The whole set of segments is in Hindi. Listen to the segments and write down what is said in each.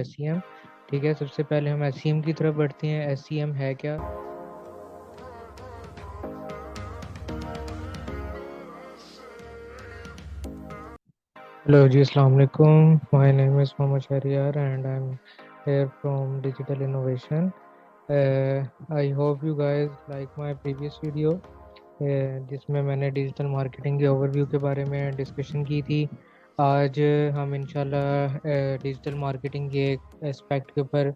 SEM। ठीक है, सबसे पहले हम SEM की तरफ बढ़ते हैं। SEM है क्या? हेलो जी, अस्सलाम वालेकुम। My name is Mohammad Shahryar and I am here from Digital Innovation. I hope you guys like my previous video, जिसमें मैंने डिजिटल मार्केटिंग के ओवरव्यू के बारे में डिस्कशन की थी। आज हम इंशाल्लाह डिजिटल मार्केटिंग के एक एस्पेक्ट के ऊपर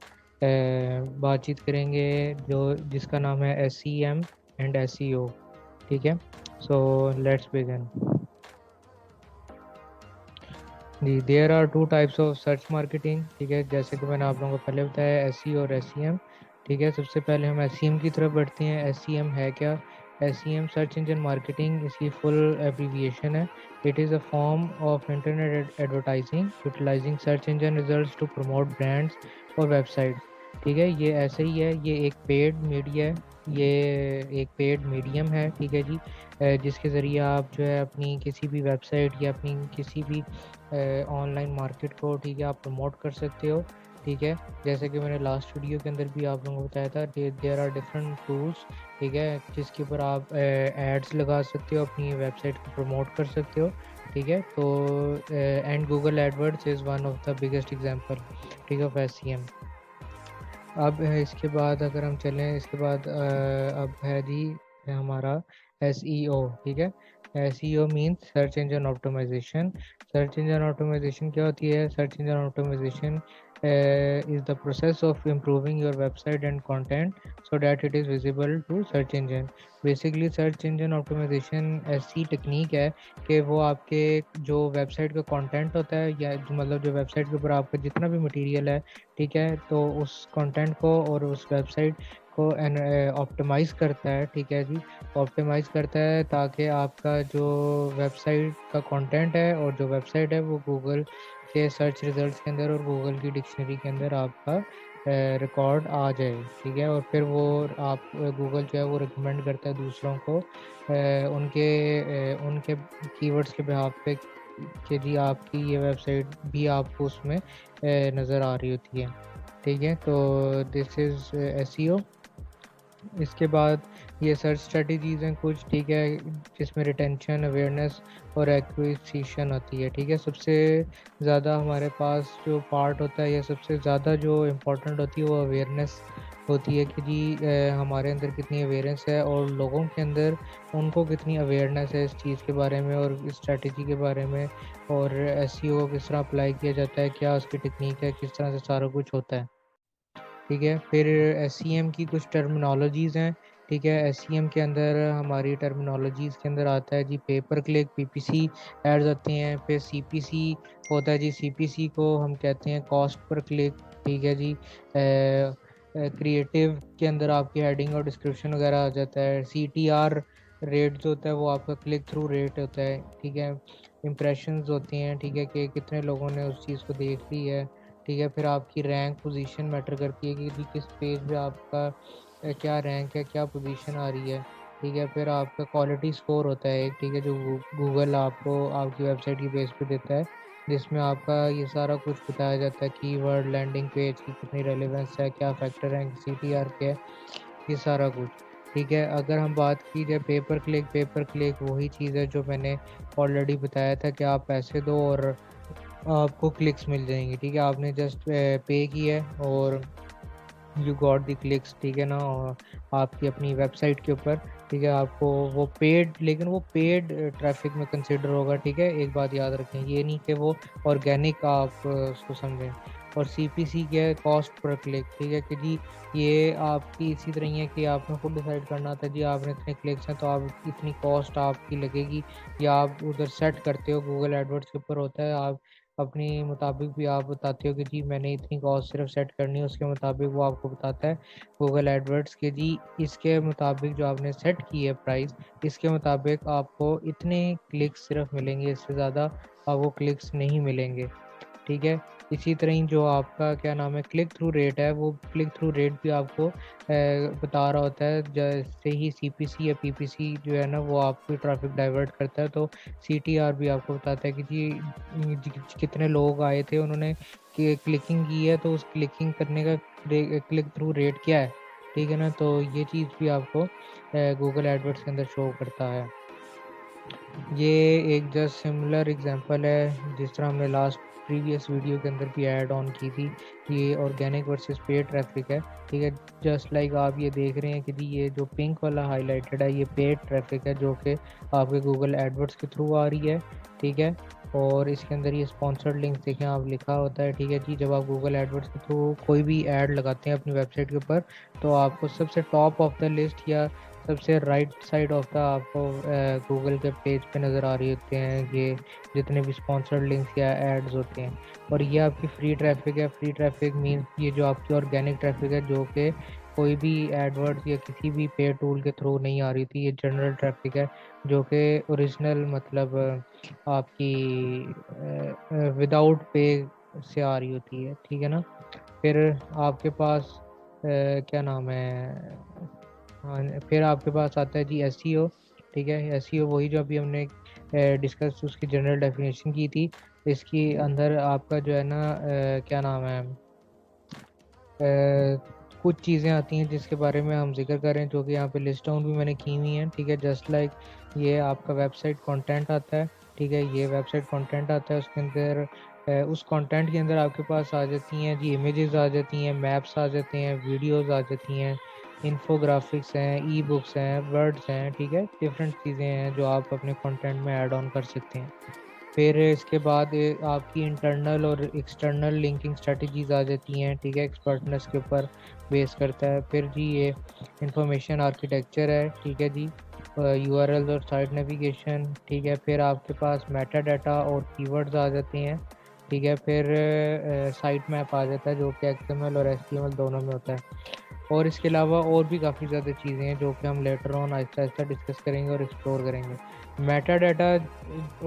बातचीत करेंगे जो जिसका नाम है SEM एंड SEO। ठीक है, सो लेट्स बिगिन। जी, there are two types of search marketing. ठीक है, जैसे कि मैंने आप लोगों को पहले बताया, SEO और SEM। ठीक है, सबसे पहले हम SEM की तरफ बढ़ते हैं। SEM है क्या? SEM सर्च इंजन मार्केटिंग, इसकी फुल एब्रीविएशन है। It is a form of internet advertising utilizing search engine results to promote brands और वेबसाइट्स। ठीक है, ये ऐसे ही है, ये एक पेड मीडिया है, ये एक पेड मीडियम है। ठीक है जी, जिसके ज़रिए आप जो है अपनी किसी भी वेबसाइट या अपनी किसी भी ऑनलाइन मार्केट को, ठीक है, आप प्रमोट कर सकते हो। ठीक है, जैसे कि मैंने लास्ट वीडियो के अंदर भी आप लोगों को बताया था, देयर आर डिफरेंट टूल्स। ठीक है, जिसके ऊपर आप एड्स लगा सकते हो, अपनी वेबसाइट को प्रमोट कर सकते हो। ठीक है, तो and Google AdWords is one of the biggest example, ठीक है, ऑफ SEM। अब इसके बाद अगर हम चलें, इसके बाद अब है जी हमारा SEO। ठीक है, SEO means search engine optimization. Search engine optimization क्या होती है? Search engine optimization is the process of improving your website and content so that it is visible to search engine. Basically search engine optimization ऐसी टेक्निक है कि वो आपके जो वेबसाइट का कंटेंट होता है, या जो मतलब जो वेबसाइट के ऊपर आपका जितना भी मटेरियल है, ठीक है, तो उस कंटेंट को और उस वेबसाइट को ऑप्टिमाइज़ करता है। ठीक है जी, ऑप्टिमाइज़ करता है ताकि आपका जो वेबसाइट का कंटेंट है और जो वेबसाइट है वो गूगल के सर्च रिजल्ट्स के अंदर और गूगल की डिक्शनरी के अंदर आपका रिकॉर्ड आ जाए। ठीक है, और फिर वो आप गूगल जो है वो रिकमेंड करता है दूसरों को उनके कीवर्ड्स के बिहाफ पे कि जी आपकी ये वेबसाइट भी आपको उसमें नज़र आ रही होती है। ठीक है, तो दिस इज़ SEO। इसके बाद ये सर्च स्ट्रेटजीज़ हैं कुछ, ठीक है, जिसमें रिटेंशन, अवेयरनेस और एक्विजिशन होती है। ठीक है, सबसे ज़्यादा हमारे पास जो पार्ट होता है या सबसे ज़्यादा जो इम्पोर्टेंट होती है वो अवेयरनेस होती है कि जी हमारे अंदर कितनी अवेयरनेस है और लोगों के अंदर उनको कितनी अवेयरनेस है इस चीज़ के बारे में और इस स्ट्रेटजी के बारे में, और SEO को किस तरह अप्लाई किया जाता है, क्या उसकी टेक्निक है, किस तरह से सारा कुछ होता है। ठीक है, फिर SEM की कुछ टर्मिनोलॉजीज़ हैं। ठीक है, SEM के अंदर हमारी टर्मिनोलॉजीज़ के अंदर आता है जी पेपर क्लिक, PPC एड्स होते हैं। फिर CPC होता है जी, CPC को हम कहते हैं कॉस्ट पर क्लिक। ठीक है जी, क्रिएटिव के अंदर आपकी हेडिंग और डिस्क्रिप्शन वगैरह आ जाता है। CTR रेट जो होता है वो आपका क्लिक थ्रू रेट होता है। ठीक है, इम्प्रेशंस होती हैं, ठीक है, कि कितने लोगों ने उस चीज़ को देख ली है। ठीक है, फिर आपकी रैंक पोजीशन मैटर करती है कि किस पेज पे आपका क्या रैंक है, क्या पोजीशन आ रही है। ठीक है, फिर आपका क्वालिटी स्कोर होता है एक, ठीक है, जो गूगल आपको आपकी वेबसाइट की बेस पे देता है, जिसमें आपका ये सारा कुछ बताया जाता है, कीवर्ड, लैंडिंग पेज की कितनी रेलेवेंस है, क्या फैक्टर है, CTR के, ये सारा कुछ। ठीक है, अगर हम बात की जाए पेपर क्लिक वही चीज़ है जो मैंने ऑलरेडी बताया था कि आप पैसे दो और आपको क्लिक्स मिल जाएंगी। ठीक है, आपने जस्ट पे किया है और यू गॉट द क्लिक्स। ठीक है ना, और आपकी अपनी वेबसाइट के ऊपर, ठीक है, आपको वो पेड, लेकिन वो पेड ट्रैफिक में कंसिडर होगा। ठीक है, एक बात याद रखें, ये नहीं कि वो ऑर्गेनिक आप उसको समझें। और CPC क्या है? Cost per click. ठीक है कि जी ये आपकी इसी तरह ही है कि आपने खुद डिसाइड करना था जी आपने इतने क्लिक्स हैं तो आप इतनी कॉस्ट आपकी लगेगी, या आप उधर सेट करते हो, गूगल एडवर्ड्स के ऊपर होता है, आप अपनी मुताबिक भी आप बताते हो कि जी मैंने इतनी कॉस्ट सिर्फ सेट करनी है, उसके मुताबिक वो आपको बताता है गूगल एडवर्ड्स के जी इसके मुताबिक जो आपने सेट की है प्राइस, इसके मुताबिक आपको इतने क्लिक्स सिर्फ मिलेंगे, इससे ज़्यादा आपको क्लिक्स नहीं मिलेंगे। ठीक है। इसी तरह ही जो आपका क्या नाम है क्लिक थ्रू रेट है, वो क्लिक थ्रू रेट भी आपको बता रहा होता है। जैसे ही सीपीसी या पीपीसी जो है ना वो आपको ट्रैफिक डाइवर्ट करता है, तो सीटीआर भी आपको बताता है कि कितने लोग आए थे, उन्होंने क्लिकिंग की है, तो उस क्लिकिंग करने का क्लिक थ्रू रेट क्या है, ठीक है ना। तो ये चीज़ भी आपको गूगल एडवर्ड्स के अंदर शो करता है। ये एक जस्ट सिमिलर एग्जांपल है जिस तरह हमने लास्ट प्रीवियस वीडियो के अंदर भी ऐड ऑन की थी। ये ऑर्गेनिक वर्सेस पेड ट्रैफिक है, ठीक है। जस्ट लाइक आप ये देख रहे हैं कि जी ये जो पिंक वाला हाईलाइटेड है ये पेड ट्रैफिक है, जो कि आपके गूगल एडवर्ड्स के थ्रू आ रही है, ठीक है। और इसके अंदर ये स्पॉन्सर्ड लिंक देखें आप लिखा होता है, ठीक है जी। जब आप गूगल एडवर्ड्स के थ्रू कोई भी ऐड लगाते हैं अपनी वेबसाइट के ऊपर, तो आपको सबसे टॉप ऑफ द लिस्ट या सबसे राइट साइड ऑफ द आपको गूगल के पेज पे नज़र आ रही होते हैं ये जितने भी स्पॉन्सर्ड लिंक्स या एड्स होते हैं। और ये आपकी फ्री ट्रैफिक है। फ्री ट्रैफिक मीन्स ये जो आपकी ऑर्गेनिक ट्रैफिक है, जो कि कोई भी एडवर्ड्स या किसी भी पे टूल के थ्रू नहीं आ रही थी। ये जनरल ट्रैफिक है जो कि ओरिजिनल मतलब आपकी विदाउट पे से आ रही होती है, ठीक है ना। फिर आपके पास क्या नाम है, हाँ, फिर आपके पास आता है जी एसईओ, ठीक है। एसईओ वही जो अभी हमने डिस्कस उसकी जनरल डेफिनेशन की थी। इसके अंदर आपका जो है ना क्या नाम है कुछ चीज़ें आती हैं जिसके बारे में हम जिक्र करें, जो कि यहाँ पे लिस्ट डाउन भी मैंने की हुई हैं, ठीक है। जस्ट लाइक ये आपका वेबसाइट कंटेंट आता है, ठीक है। ये वेबसाइट कंटेंट आता है, उसके अंदर उस कंटेंट के अंदर आपके पास आ जाती हैं जी इमेजेस आ जाती हैं, मैप्स आ जाते हैं, वीडियोस आ जाती हैं, इन्फोग्राफिक्स हैं, ई बुक्स हैं, वर्ड्स हैं, ठीक है। डिफरेंट चीज़ें हैं जो आप अपने कंटेंट में ऐड ऑन कर सकते हैं। फिर इसके बाद आपकी इंटरनल और एक्सटर्नल लिंकिंग स्ट्रेटजीज आ जाती हैं, ठीक है। एक्सपर्टनेस के ऊपर बेस करता है। फिर जी ये इंफॉर्मेशन आर्किटेक्चर है, ठीक है जी। यूआरएल और साइट नेविगेशन, ठीक है। फिर आपके पास मेटा डाटा और कीवर्ड्स आ जाते हैं, ठीक है। फिर साइट मैप आ जाता है जो कि एक्सएमएल और एचटीएमएल दोनों में होता है। और इसके अलावा और भी काफ़ी ज़्यादा चीज़ें हैं जो कि हम later on Aahista Aahista discuss करेंगे और एक्सप्लोर करेंगे। मेटा डाटा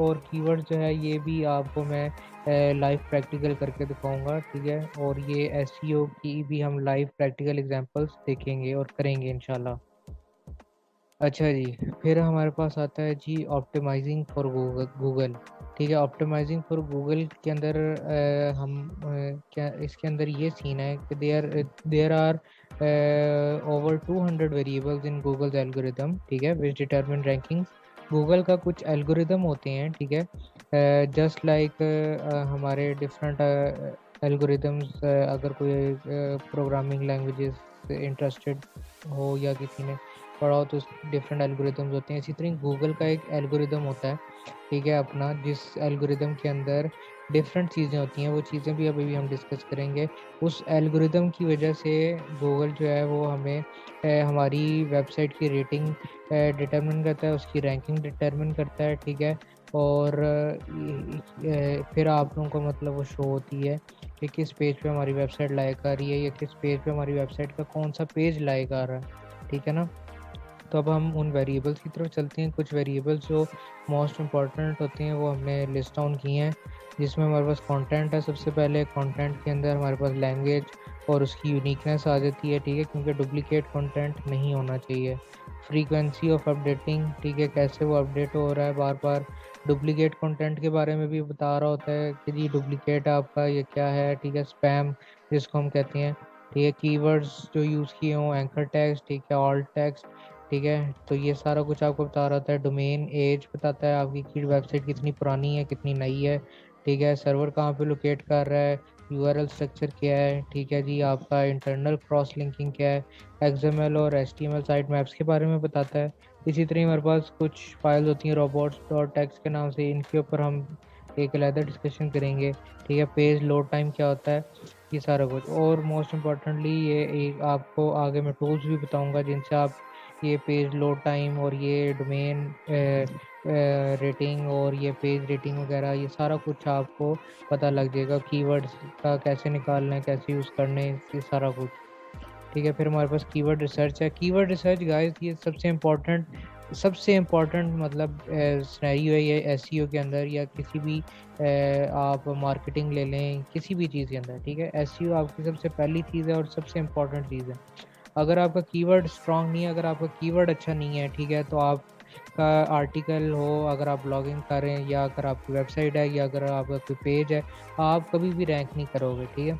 और कीवर्ड जो है ये भी आपको मैं लाइव प्रैक्टिकल करके दिखाऊंगा, ठीक है। और ये एसईओ की भी हम लाइव प्रैक्टिकल एग्जांपल्स देखेंगे और करेंगे इंशाल्लाह। अच्छा जी, फिर हमारे पास आता है जी ऑप्टिमाइजिंग फॉर गूगल, ठीक है। ऑप्टिमाइजिंग फॉर गूगल के अंदर क्या इसके अंदर ये सीन है कि there are over 200 variables in Google's algorithm, ठीक है, विच डिटरमिन रैंकिंग्स। गूगल का कुछ एल्गोरिदम होते हैं, ठीक है। जस्ट लाइक हमारे डिफरेंट एल्गोरिदम्स, अगर कोई प्रोग्रामिंग लैंग्वेजेस से इंटरेस्टेड हो या किसी ने पढ़ा हो तो डिफरेंट एल्गोरिदम्स होते हैं। इसी तरह गूगल का एक एल्गोरिदम होता है, ठीक है अपना, जिस एल्गोरिदम के अंदर डिफरेंट चीज़ें होती हैं। वो चीज़ें भी अभी हम डिस्कस करेंगे। उस एल्गोरिदम की वजह से गूगल जो है वो हमें हमारी वेबसाइट की रेटिंग डिटरमिन करता है, उसकी रैंकिंग डिटरमिन करता है, ठीक है। और फिर आप लोगों को मतलब वो शो होती है कि किस पेज पे हमारी वेबसाइट लाइक आ रही है या किस पेज पे हमारी वेबसाइट का कौन सा पेज लाइक आ रहा है, ठीक है ना। तो अब हम उन वेरिएबल्स की तरफ चलते हैं। कुछ वेरिएबल्स जो मोस्ट इम्पॉर्टेंट होते हैं वो हमने लिस्ट डाउन किए हैं, जिसमें हमारे पास कंटेंट है। सबसे पहले कंटेंट के अंदर हमारे पास लैंग्वेज और उसकी यूनिकनेस आ जाती है, ठीक है, क्योंकि डुप्लीकेट कंटेंट नहीं होना चाहिए। फ्रीक्वेंसी ऑफ अपडेटिंग, ठीक है, कैसे वो अपडेट हो रहा है बार बार। डुप्लीकेट कंटेंट के बारे में भी बता रहा होता है कि जी डुप्लीकेट आपका ये क्या है, ठीक है, स्पैम जिसको हम कहते हैं, ठीक है। कीवर्ड्स जो यूज़ किए हों, एंकर टैग्स, ठीक है, ऑल्ट टैग्स, ठीक है। तो ये सारा कुछ आपको बता रहा होता है। डोमेन एज बताता है आपकी की वेबसाइट कितनी पुरानी है कितनी नई है, ठीक है। सर्वर कहाँ पे लोकेट कर रहा है, यूआरएल स्ट्रक्चर क्या है, ठीक है जी। आपका इंटरनल क्रॉस लिंकिंग क्या है, एक्सएमएल और एचटीएमएल साइट मैप्स के बारे में बताता है। इसी तरह हमारे पास कुछ फाइल्स होती हैं रोबोट्स डॉट टेक्स के नाम से, इनके ऊपर हम एक अलहदा डिस्कशन करेंगे, ठीक है। पेज लोड टाइम क्या होता है, ये सारा कुछ। और मोस्ट इम्पॉर्टेंटली ये एक आपको आगे मैं टूल्स भी बताऊंगा जिनसे आप ये पेज लोड टाइम और ये डोमेन रेटिंग और ये पेज रेटिंग वगैरह ये सारा कुछ आपको पता लग जाएगा। कीवर्ड्स का कैसे निकालना है, कैसे यूज़ करने हैं, ये सारा कुछ, ठीक है। फिर हमारे पास कीवर्ड रिसर्च है। कीवर्ड रिसर्च गाइस ये सबसे इम्पोर्टेंट सबसे इम्पोर्टेंट मतलब सिनेरियो है ये एसईओ के अंदर, या किसी भी आप मार्केटिंग ले लें, किसी भी चीज़ के अंदर, ठीक है। एसईओ आपकी सबसे पहली चीज़ है और सबसे इम्पोर्टेंट चीज़ है। अगर आपका कीवर्ड स्ट्रांग नहीं है, अगर आपका कीवर्ड अच्छा नहीं है, ठीक है, तो आपका आर्टिकल हो, अगर आप ब्लॉगिंग कर रहे हैं, या अगर आपकी वेबसाइट है, या अगर आपका कोई पेज है, आप कभी भी रैंक नहीं करोगे, ठीक है।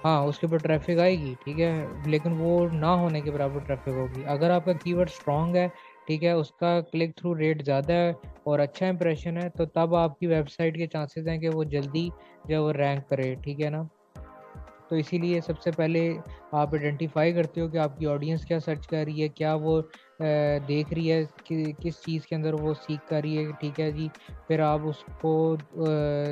हाँ, उसके ऊपर ट्रैफिक आएगी, ठीक है, लेकिन वो ना होने के बराबर ट्रैफिक होगी। अगर आपका कीवर्ड स्ट्रांग है, ठीक है, उसका क्लिक थ्रू रेट ज़्यादा है और अच्छा इंप्रेशन है, तो तब आपकी वेबसाइट के चांसेस हैं कि वो जल्दी जो है वो रैंक करे, ठीक है ना। तो इसीलिए सबसे पहले आप आइडेंटिफाई करते हो कि आपकी ऑडियंस क्या सर्च कर रही है, क्या वो देख रही है, कि किस चीज़ के अंदर वो सीख कर रही है, ठीक है जी। फिर आप उसको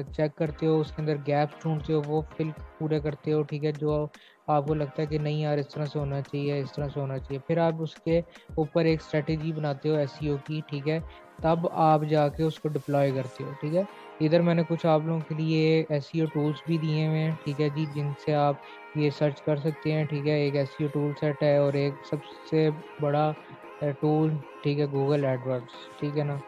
चेक करते हो, उसके अंदर गैप्स ढूंढते हो, वो फिल पूरे करते हो, ठीक है, जो आपको लगता है कि नहीं यार इस तरह से होना चाहिए, इस तरह से होना चाहिए। फिर आप उसके ऊपर एक स्ट्रेटेजी बनाते हो एसईओ की, ठीक है, तब आप जाके उसको डिप्लॉय करते हो, ठीक है। इधर मैंने कुछ आप लोगों के लिए एसईओ टूल्स भी दिए हुए हैं, ठीक है जी, जिनसे आप ये सर्च कर सकते हैं, ठीक है। एक एसईओ टूल सेट है और एक सबसे बड़ा टूल, ठीक है, गूगल एडवर्ड्स, ठीक है ना।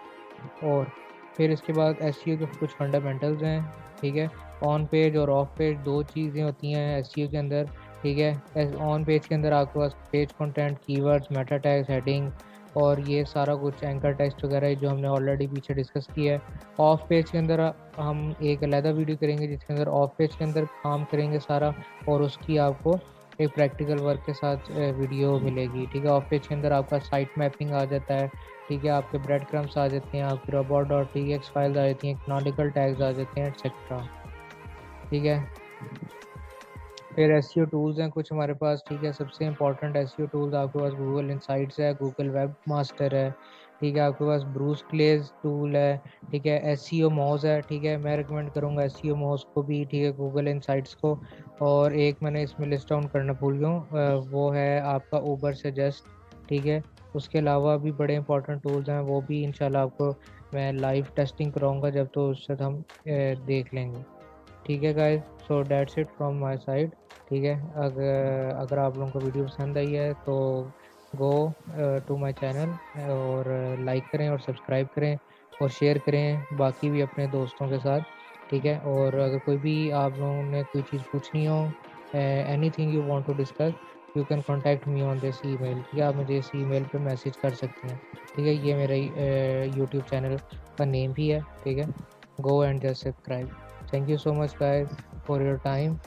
और फिर इसके बाद एसईओ के कुछ फंडामेंटल्स हैं, ठीक है। ऑन पेज और ऑफ पेज दो चीज़ें होती हैं एसईओ के अंदर, ठीक है। ऑन पेज के अंदर आपके पास page content, keywords, meta tags, heading और ये सारा कुछ एंकर टेक्स्ट वगैरह है जो हमने ऑलरेडी पीछे डिस्कस किया है। ऑफ पेज के अंदर हम एक अलहदा वीडियो करेंगे जिसके अंदर ऑफ पेज के अंदर काम करेंगे सारा, और उसकी आपको एक प्रैक्टिकल वर्क के साथ वीडियो मिलेगी, ठीक है। ऑफ पेज के अंदर आपका साइट मैपिंग आ जाता है, ठीक है, आपके ब्रेड क्रम्स आ जाते हैं, आपकी robot dot T X files आ जाती हैं, कैनोनिकल टैग्स आ जाते हैं, एक्सेट्रा, ठीक है। फिर एसईओ टूल्स हैं कुछ हमारे पास, ठीक है। सबसे इंपॉर्टेंट एसईओ टूल्स आपके पास गूगल इनसाइट्स है, गूगल वेब मास्टर है, ठीक है, आपके पास ब्रूस क्लेज टूल है, ठीक है। एसईओ मोज है, ठीक है, मैं रिकमेंड करूँगा एसईओ मोज को भी, ठीक है, गूगल इनसाइट्स को। और एक मैंने इसमें लिस्ट डाउन करना भूल गया हूँ, वो है आपका ऊबर सजेस्ट, ठीक है। उसके अलावा भी बड़े इंपॉर्टेंट टूल्स हैं, वो भी इंशाल्लाह आपको मैं लाइव टेस्टिंग कराऊंगा जब, तो उससे हम देख लेंगे, ठीक है guys. So that's it from my side, ठीक है। अगर अगर आप लोगों को वीडियो पसंद आई है तो गो टू माय चैनल और लाइक करें और सब्सक्राइब करें और शेयर करें बाकी भी अपने दोस्तों के साथ, ठीक है। और अगर कोई भी आप लोगों ने कोई चीज़ पूछनी हो, anything you want to discuss, you can contact me on this email, ठीक है, आप मुझे इस ईमेल पे मैसेज कर सकते हैं, ठीक है। ये मेरा यूट्यूब चैनल का नेम भी है, ठीक है। Go and just subscribe. Thank you so much, guys, for your time.